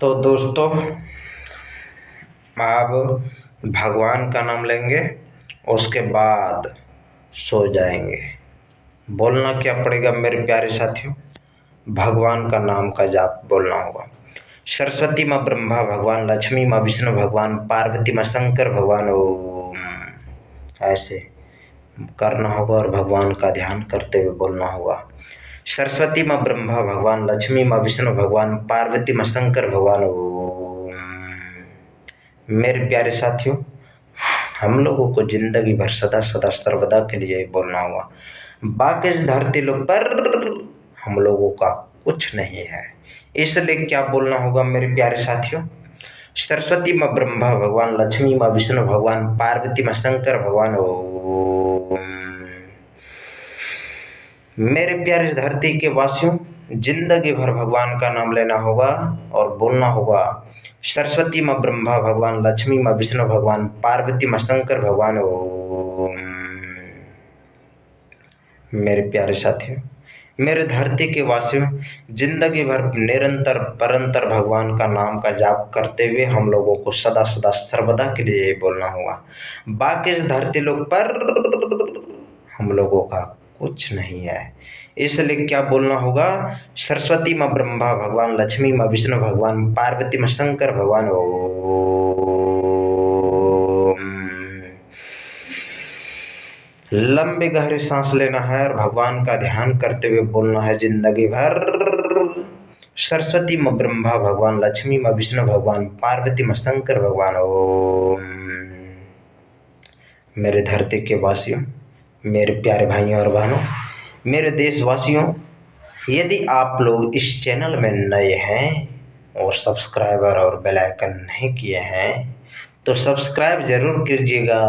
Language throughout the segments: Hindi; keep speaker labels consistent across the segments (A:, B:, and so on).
A: तो दोस्तों, आप भगवान का नाम लेंगे, उसके बाद सो जाएंगे। बोलना क्या पड़ेगा मेरे प्यारे साथियों? भगवान का नाम का जाप बोलना होगा। सरस्वती माँ ब्रह्मा भगवान, लक्ष्मी माँ विष्णु भगवान, पार्वती माँ शंकर भगवान, ओम, ऐसे करना होगा और भगवान का ध्यान करते हुए बोलना होगा। सरस्वती माँ ब्रह्मा भगवान, लक्ष्मी माँ विष्णु भगवान, पार्वती माँ शंकर भगवान, ओम। मेरे प्यारे साथियों, हम लोगों को जिंदगी भर सदा सदा सर्वदा के लिए बोलना होगा। बाकी इस धरती लोग पर हम लोगों का कुछ नहीं है, इसलिए क्या बोलना होगा मेरे प्यारे साथियों? सरस्वती माँ ब्रह्मा भगवान, लक्ष्मी माँ विष्णु भगवान, पार्वती माँ शंकर भगवान, ओम। मेरे प्यारे धरती के वासियों, जिंदगी भर भगवान का नाम लेना होगा और बोलना होगा। सरस्वती माँ ब्रह्मा भगवान, लक्ष्मी माँ विष्णु भगवान, पार्वती माँ शंकर भगवान, ओम। मेरे प्यारे साथियों, मेरे धरती के वासियों, जिंदगी भर निरंतर परंतर भगवान का नाम का जाप करते हुए हम लोगों को सदा सदा सर्वदा के लिए ये बोलना होगा। बाकी इस धरती लोग पर हम लोगों का कुछ नहीं है, इसलिए क्या बोलना होगा? सरस्वती माँ ब्रह्मा भगवान, लक्ष्मी माँ विष्णु भगवान, पार्वती माँ शंकर भगवान, ओम। लंबे गहरे सांस लेना है और भगवान का ध्यान करते हुए बोलना है जिंदगी भर। सरस्वती माँ ब्रह्मा भगवान, लक्ष्मी माँ विष्णु भगवान, पार्वती माँ शंकर भगवान, ओम। मेरे धरती के वासियों, मेरे प्यारे भाइयों और बहनों, मेरे देशवासियों, यदि आप लोग इस चैनल में नए हैं और सब्सक्राइबर और बेल आइकन नहीं किए हैं तो सब्सक्राइब जरूर कीजिएगा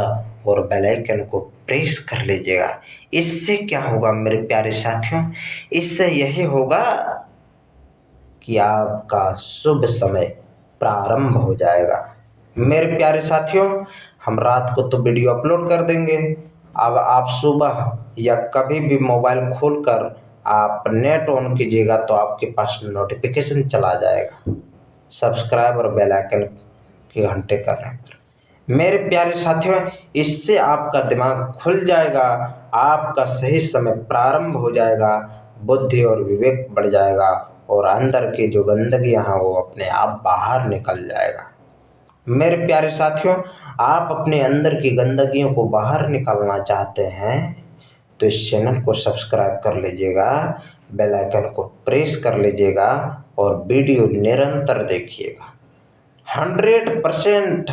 A: और बेल आइकन को प्रेस कर लीजिएगा। इससे क्या होगा मेरे प्यारे साथियों? इससे यही होगा कि आपका शुभ समय प्रारंभ हो जाएगा। मेरे प्यारे साथियों, हम रात को तो वीडियो अपलोड कर देंगे। अब आप सुबह या कभी भी मोबाइल खोलकर आप नेट ऑन कीजिएगा तो आपके पास नोटिफिकेशन चला जाएगा सब्सक्राइब और बेल आइकन के घंटे करने पर। मेरे प्यारे साथियों, इससे आपका दिमाग खुल जाएगा, आपका सही समय प्रारंभ हो जाएगा, बुद्धि और विवेक बढ़ जाएगा और अंदर की जो गंदगियां हैं वो अपने आप बाहर निकल जाएगा। मेरे प्यारे साथियों, आप अपने अंदर की गंदगियों को बाहर निकालना चाहते हैं तो इस चैनल को सब्सक्राइब कर लीजिएगा, बेल आइकन को प्रेस कर लीजिएगा और वीडियो निरंतर देखिएगा। 100%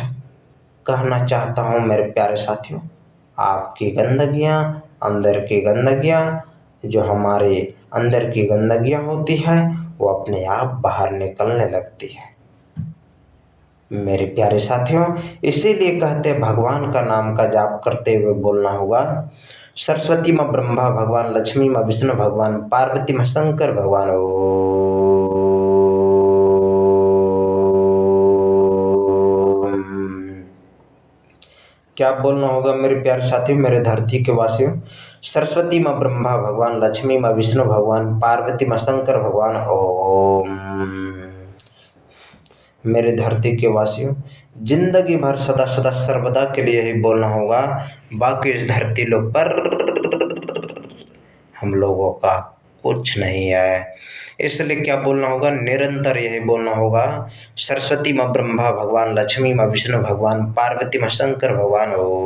A: कहना चाहता हूँ मेरे प्यारे साथियों, आपकी गंदगियाँ, अंदर की गंदगियाँ, जो हमारे अंदर की गंदगियाँ होती है वो अपने आप बाहर निकलने लगती है। मेरे प्यारे साथियों, इसीलिए कहते हैं भगवान का नाम का जाप करते हुए बोलना होगा। सरस्वती माँ ब्रह्मा भगवान, लक्ष्मी माँ विष्णु भगवान, पार्वती माँ शंकर भगवान, ओम। क्या बोलना होगा मेरे प्यारे साथियों, मेरे धरती के वासियों? सरस्वती माँ ब्रह्मा भगवान, लक्ष्मी माँ विष्णु भगवान, पार्वती माँ शंकर भगवान, ओम। मेरे धरती के वासियों, जिंदगी भर सदा सदा सर्वदा के लिए ही बोलना होगा। बाकी इस धरती लोग पर हम लोगों का कुछ नहीं है, इसलिए क्या बोलना होगा? निरंतर यही बोलना होगा। सरस्वती माँ ब्रह्मा भगवान, लक्ष्मी माँ विष्णु भगवान, पार्वती माँ शंकर भगवान, ओम।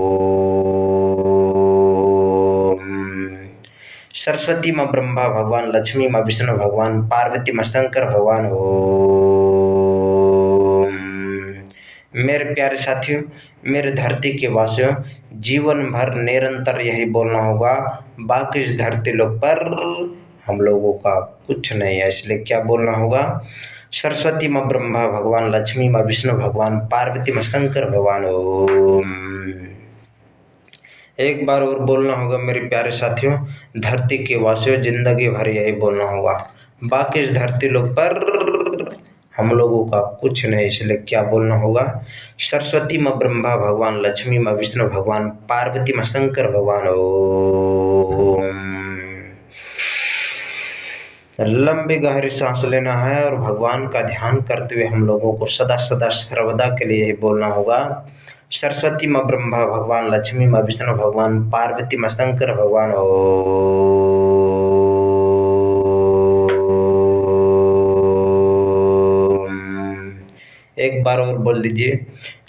A: सरस्वती माँ ब्रह्मा भगवान, लक्ष्मी माँ विष्णु भगवान, पार्वती माँ शंकर भगवान, ओम। मेरे प्यारे साथियों, मेरे धरती के वासियों, जीवन भर निरंतर यही बोलना होगा। बाकी इस धरती लोग पर हम लोगों का कुछ नहीं है, इसलिए क्या बोलना होगा? सरस्वती माँ ब्रह्मा भगवान, लक्ष्मी माँ विष्णु भगवान, पार्वती माँ शंकर भगवान, ओम। एक बार और बोलना होगा मेरे प्यारे साथियों, धरती के वासियों, जिंदगी भर यही बोलना होगा। बाकी इस धरती लोग पर हम लोगों का कुछ नहीं, इसलिए क्या बोलना होगा? सरस्वती माँ ब्रह्मा भगवान, लक्ष्मी माँ विष्णु भगवान, पार्वती माँ शंकर भगवान, ओम। लंबी गहरी सांस लेना है और भगवान का ध्यान करते हुए हम लोगों को सदा सदा सर्वदा के लिए यही बोलना होगा। सरस्वती माँ ब्रह्मा भगवान, लक्ष्मी माँ विष्णु भगवान, पार्वती माँ शंकर भगवान। एक बार और बोल दीजिए।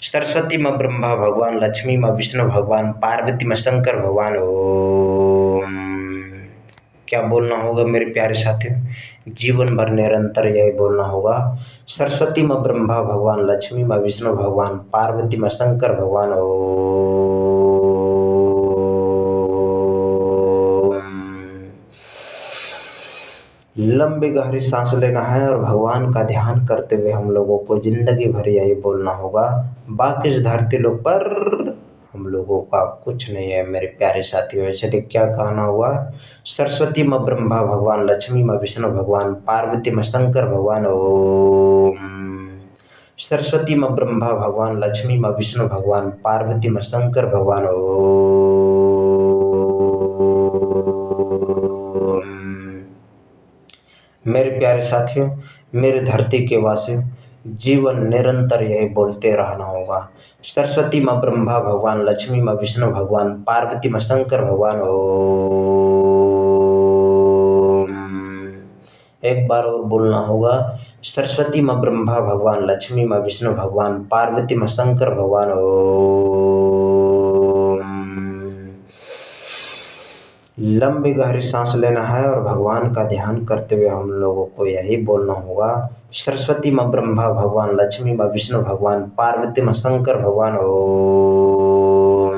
A: सरस्वती माँ ब्रह्मा भगवान, लक्ष्मी माँ विष्णु भगवान, पार्वती माँ शंकर भगवान। ओम। क्या बोलना होगा मेरे प्यारे साथियों? जीवन भर निरंतर यही बोलना होगा। सरस्वती माँ ब्रह्मा भगवान, लक्ष्मी माँ विष्णु भगवान, पार्वती माँ शंकर भगवान। लंबी गहरी सांस लेना है और भगवान का ध्यान करते हुए हम लोगों को जिंदगी भर यही बोलना होगा। बाकी इस धरती लोक पर हम लोगों का कुछ नहीं है मेरे प्यारे साथियों। चलिए क्या कहना हुआ? सरस्वती माँ ब्रह्मा भगवान, लक्ष्मी माँ विष्णु भगवान, पार्वती माँ शंकर भगवान। ओम। सरस्वती माँ ब्रह्मा भगवान, लक्ष्मी माँ विष्णु भगवान, पार्वती माँ शंकर भगवान। ओम। मेरे प्यारे साथियों, मेरे धरती के वासियों, जीवन निरंतर यही बोलते रहना होगा। सरस्वती माँ ब्रह्मा भगवान, लक्ष्मी माँ विष्णु भगवान, पार्वती माँ शंकर भगवान। ओम। एक बार और बोलना होगा। सरस्वती माँ ब्रह्मा भगवान, लक्ष्मी माँ विष्णु भगवान, पार्वती माँ शंकर भगवान। ओम। लंबी गहरी सांस लेना है और भगवान का ध्यान करते हुए हम लोगों को यही बोलना होगा। सरस्वती माँ ब्रह्मा भगवान, लक्ष्मी माँ विष्णु भगवान, पार्वती माँ शंकर भगवान। ओम।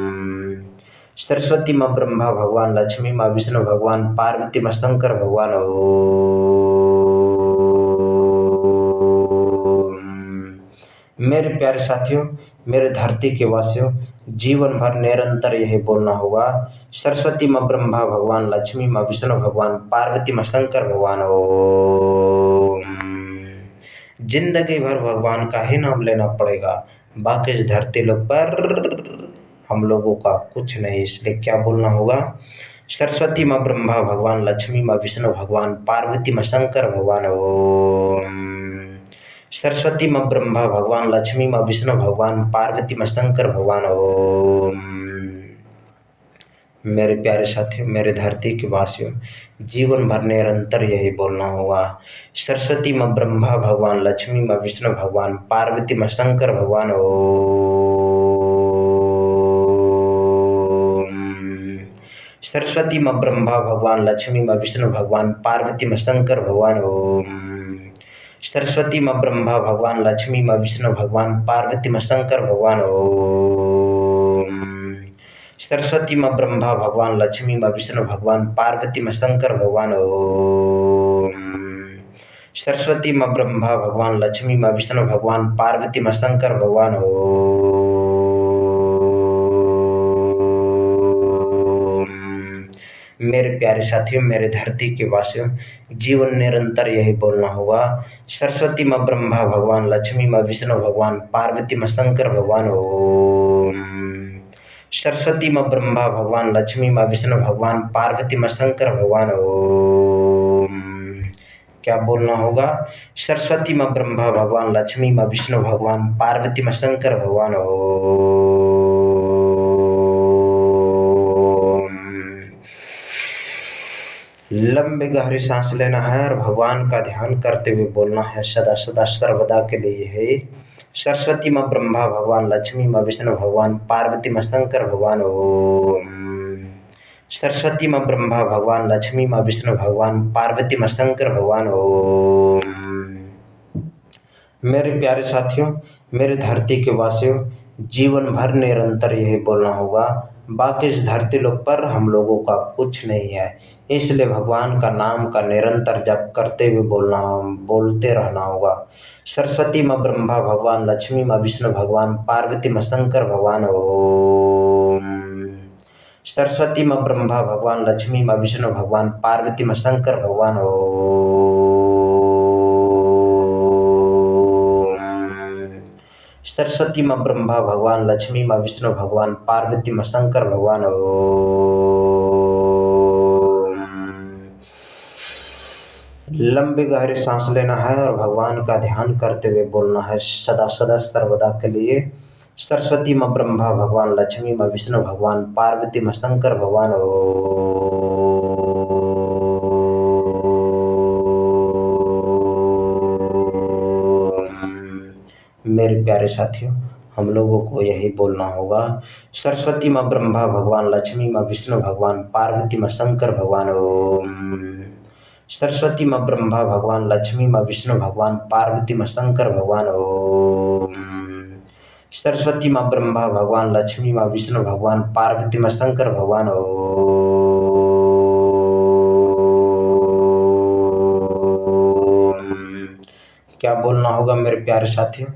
A: सरस्वती माँ ब्रह्मा भगवान, लक्ष्मी माँ विष्णु भगवान, पार्वती माँ शंकर भगवान। ओम। मेरे प्यारे साथियों, मेरे धरती के वासियों, जीवन भर निरंतर यही बोलना होगा। सरस्वती माँ ब्रह्मा भगवान, लक्ष्मी माँ विष्णु भगवान, पार्वती माँ शंकर भगवान। ओम। जिंदगी भर भगवान का ही नाम लेना पड़ेगा। बाकी इस धरती लोक पर हम लोगों का कुछ नहीं, इसलिए क्या बोलना होगा? सरस्वती माँ ब्रह्मा भगवान, लक्ष्मी माँ विष्णु भगवान, पार्वती माँ शंकर भगवान। ओम। सरस्वती माँ ब्रह्मा भगवान, लक्ष्मी माँ विष्णु भगवान, पार्वती माँ शंकर भगवान। ओम। मेरे प्यारे साथियों, मेरे धरती के वासियों, जीवन भर निरंतर यही बोलना होगा। सरस्वती माँ ब्रह्मा भगवान, लक्ष्मी माँ विष्णु भगवान, पार्वती माँ शंकर भगवान। ओम। सरस्वती माँ ब्रह्मा भगवान, लक्ष्मी माँ विष्णु भगवान, पार्वती माँ शंकर भगवान। ओम। सरस्वती माँ ब्रह्मा भगवान, लक्ष्मी माँ विष्णु भगवान, पार्वती माँ शंकर भगवान। ओम। सरस्वती माँ ब्रह्मा भगवान, लक्ष्मी माँ विष्णु भगवान, पार्वती माँ शंकर भगवान। ओम। सरस्वती माँ ब्रह्मा भगवान, लक्ष्मी माँ विष्णु भगवान, पार्वती माँ शंकर भगवान। ओम। मेरे प्यारे साथियों, मेरे धरती के वासियों, जीवन निरंतर यही बोलना होगा। सरस्वती माँ ब्रह्मा भगवान, लक्ष्मी माँ विष्णु भगवान, पार्वती माँ शंकर भगवान। ओम। सरस्वती माँ ब्रह्मा भगवान, लक्ष्मी माँ विष्णु भगवान, पार्वती माँ शंकर भगवान। ओम। क्या बोलना होगा? सरस्वती माँ ब्रह्मा भगवान, लक्ष्मी माँ विष्णु भगवान, पार्वती माँ शंकर भगवान। ओम। लंबी गहरी सांस लेना है और भगवान का ध्यान करते हुए बोलना है सदा सदा सर्वदा के लिए है। सरस्वती माँ ब्रह्मा भगवान, लक्ष्मी माँ विष्णु भगवान, पार्वती माँ शंकर भगवान। ओम। सरस्वती माँ ब्रह्मा भगवान, लक्ष्मी माँ विष्णु भगवान, पार्वती माँ शंकर भगवान। ओम। मेरे प्यारे साथियों, मेरे धरती के वासियों, जीवन भर निरंतर यही बोलना होगा। बाकी इस धरती लोक पर हम लोगों का कुछ नहीं है, इसलिए भगवान का नाम का निरंतर जप करते हुए बोलते रहना होगा। सरस्वती माँ ब्रह्मा भगवान, लक्ष्मी माँ विष्णु भगवान, पार्वती माँ शंकर भगवान। ओम। सरस्वती माँ ब्रह्मा भगवान, लक्ष्मी माँ विष्णु भगवान, पार्वती माँ शंकर भगवान। ओम। सरस्वती माँ ब्रह्मा भगवान, लक्ष्मी माँ विष्णु भगवान, पार्वती माँ शंकर भगवान। ओम। लंबी गहरी सांस लेना है और भगवान का ध्यान करते हुए बोलना है सदा सदा सर्वदा के लिए। सरस्वती माँ ब्रह्मा भगवान, लक्ष्मी माँ विष्णु भगवान, पार्वती माँ शंकर भगवान। मेरे प्यारे साथियों, हम लोगों को यही बोलना होगा। सरस्वती माँ ब्रह्मा भगवान, लक्ष्मी माँ विष्णु भगवान, पार्वती माँ शंकर भगवान। ओम। सरस्वती माँ ब्रह्मा भगवान, लक्ष्मी माँ विष्णु भगवान, पार्वती माँ शंकर भगवान। ओम। सरस्वती माँ ब्रह्मा भगवान, लक्ष्मी माँ विष्णु भगवान, पार्वती माँ शंकर भगवान। क्या बोलना होगा मेरे प्यारे साथियों?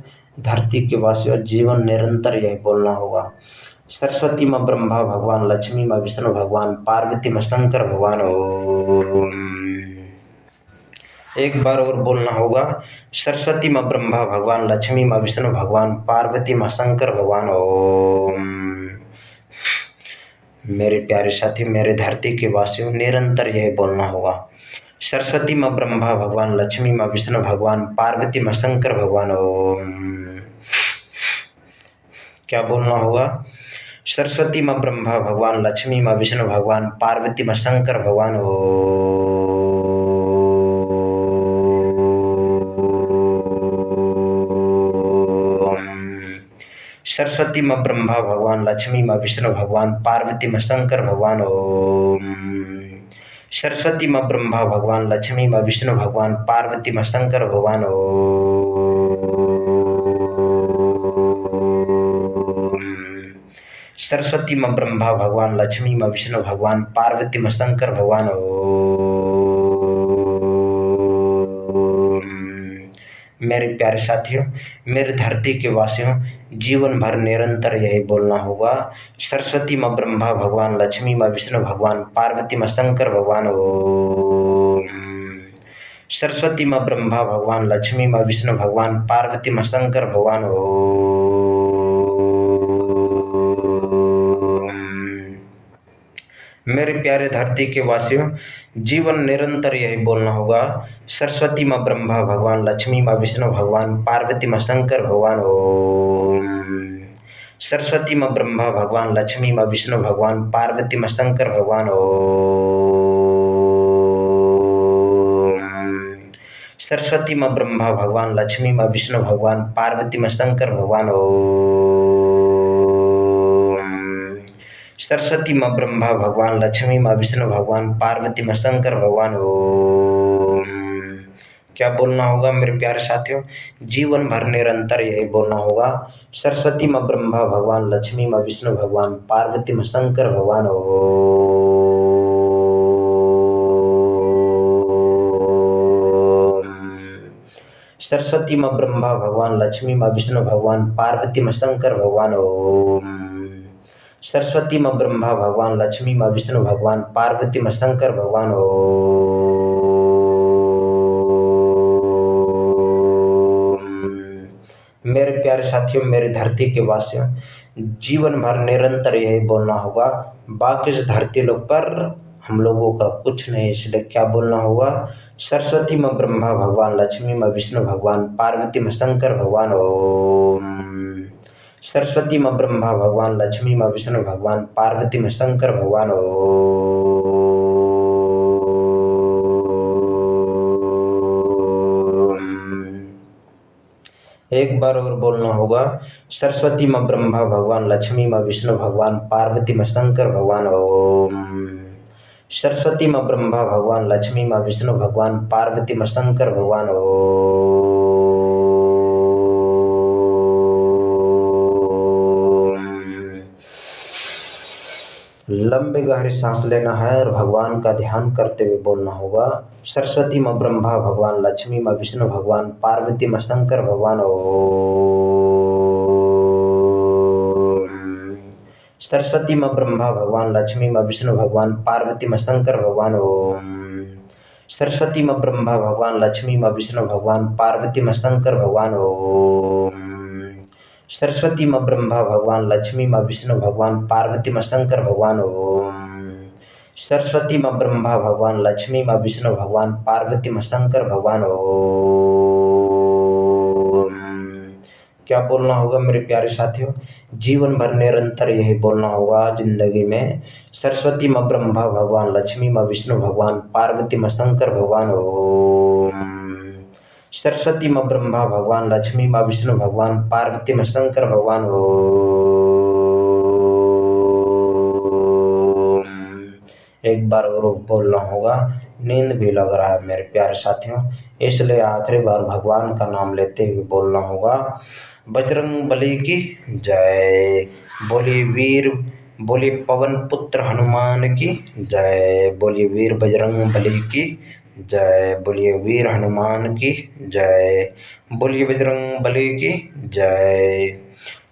A: धरती के वासियों, जीवन निरंतर यही बोलना होगा। सरस्वती माँ ब्रह्मा भगवान, लक्ष्मी माँ विष्णु भगवान, पार्वती माँ शंकर भगवान। ओम। एक बार और बोलना होगा। सरस्वती माँ ब्रह्मा भगवान, लक्ष्मी माँ विष्णु भगवान, पार्वती माँ शंकर भगवान। ओम। मेरे प्यारे साथी, मेरे धरती के वासियों, निरंतर यही बोलना होगा। सरस्वती माँ ब्रह्मा भगवान, लक्ष्मी माँ विष्णु भगवान, पार्वती माँ शंकर भगवान। ओम। क्या बोलना होगा? सरस्वती माँ ब्रह्मा भगवान, लक्ष्मी माँ विष्णु भगवान, पार्वती माँ शंकर भगवान। सरस्वती माँ ब्रह्मा भगवान, लक्ष्मी माँ विष्णु भगवान, पार्वती माँ शंकर भगवान। ओम। सरस्वती माँ ब्रह्मा भगवान, लक्ष्मी माँ विष्णु भगवान, पार्वती माँ शंकर भगवान। ओम। सरस्वती माँ ब्रह्मा भगवान, लक्ष्मी माँ विष्णु भगवान, पार्वती माँ शंकर भगवान। मेरे प्यारे साथियों, मेरे धरती के वासियों, जीवन भर निरंतर यही बोलना होगा। सरस्वती माँ ब्रह्मा भगवान, लक्ष्मी माँ विष्णु भगवान, पार्वती माँ शंकर भगवान। ओम। सरस्वती माँ ब्रह्मा भगवान, लक्ष्मी माँ विष्णु भगवान, पार्वती माँ शंकर भगवान। मेरे प्यारे धरती के वासियों, जीवन निरंतर यही बोलना होगा। सरस्वती माँ ब्रह्मा भगवान, लक्ष्मी माँ विष्णु भगवान, पार्वती माँ शंकर भगवान। ओम। सरस्वती माँ ब्रह्मा भगवान, लक्ष्मी माँ विष्णु भगवान, पार्वती माँ शंकर भगवान। ओम। सरस्वती माँ ब्रह्मा भगवान, लक्ष्मी माँ विष्णु भगवान, पार्वती माँ शंकर भगवान। सरस्वती माँ ब्रह्मा भगवान, लक्ष्मी माँ विष्णु भगवान, पार्वती माँ शंकर भगवान। ओम। क्या बोलना होगा मेरे प्यारे साथियों? जीवन भर निरंतर यही बोलना होगा। सरस्वती माँ ब्रह्मा भगवान, लक्ष्मी माँ विष्णु भगवान, पार्वती माँ शंकर भगवान। ओम। सरस्वती माँ ब्रह्मा भगवान, लक्ष्मी माँ विष्णु भगवान, पार्वती माँ शंकर भगवान। ओम। सरस्वती माँ ब्रह्मा भगवान, लक्ष्मी माँ विष्णु भगवान, पार्वती माँ शंकर भगवान। ओम। मेरे प्यारे साथियों, मेरे धरती के वासियों, जीवन भर निरंतर यही बोलना होगा। बाकी इस धरती लोक पर हम लोगों का कुछ नहीं, इसलिए क्या बोलना होगा? सरस्वती माँ ब्रह्मा भगवान, लक्ष्मी माँ विष्णु भगवान, पार्वती माँ शंकर भगवान। ओम। सरस्वती माँ ब्रह्मा भगवान, लक्ष्मी माँ विष्णु भगवान, पार्वती माँ शंकर भगवान। एक बार और बोलना होगा। सरस्वती माँ ब्रह्मा भगवान, लक्ष्मी माँ विष्णु भगवान, पार्वती माँ शंकर भगवान। ओम। सरस्वती माँ ब्रह्मा भगवान, लक्ष्मी माँ विष्णु भगवान, पार्वती माँ शंकर भगवान। लंबी गहरी सांस लेना है और भगवान का ध्यान करते हुए बोलना होगा। सरस्वती माँ ब्रह्मा भगवान, लक्ष्मी माँ विष्णु भगवान, पार्वती माँ शंकर भगवान। ओम। सरस्वती माँ ब्रह्मा भगवान, लक्ष्मी माँ विष्णु भगवान, पार्वती माँ शंकर भगवान। ओम। सरस्वती माँ ब्रह्मा भगवान, लक्ष्मी माँ विष्णु भगवान, पार्वती माँ शंकर भगवान। ओम। सरस्वती माँ ब्रह्मा भगवान, लक्ष्मी माँ विष्णु भगवान, पार्वती माँ शंकर भगवान। ओम। सरस्वती माँ ब्रह्मा भगवान, लक्ष्मी माँ विष्णु भगवान, पार्वती माँ शंकर भगवान। ओम। क्या बोलना होगा मेरे प्यारे साथियों? जीवन भर निरंतर यही बोलना होगा जिंदगी में। सरस्वती माँ ब्रह्मा भगवान, लक्ष्मी माँ विष्णु भगवान, पार्वती माँ शंकर भगवान। ओम। सरस्वती माँ ब्रह्मा भगवान, लक्ष्मी माँ विष्णु भगवान, पार्वती माँ शंकर भगवान। ओम। एक बार और बोलना होगा, नींद भी लग रहा है मेरे प्यारे साथियों, इसलिए आखिरी बार भगवान का नाम लेते हुए बोलना होगा। बजरंग बली की जय। बोलिए वीर, बोलिए पवन पुत्र हनुमान की जय। बोलिए वीर बजरंग बली की जय। बोलिए वीर हनुमान की जय। बोलिए बजरंग बली की जय।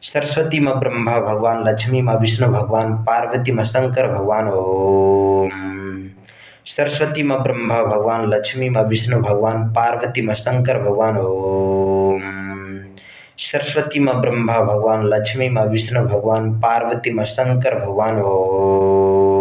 A: सरस्वती माँ ब्रह्मा भगवान, लक्ष्मी माँ विष्णु भगवान, पार्वती माँ शंकर भगवान। ओम। सरस्वती माँ ब्रह्मा भगवान, लक्ष्मी माँ विष्णु भगवान, पार्वती माँ शंकर भगवान। ओम। सरस्वती माँ ब्रह्मा भगवान, लक्ष्मी माँ विष्णु भगवान, पार्वती माँ शंकर भगवान। ओम।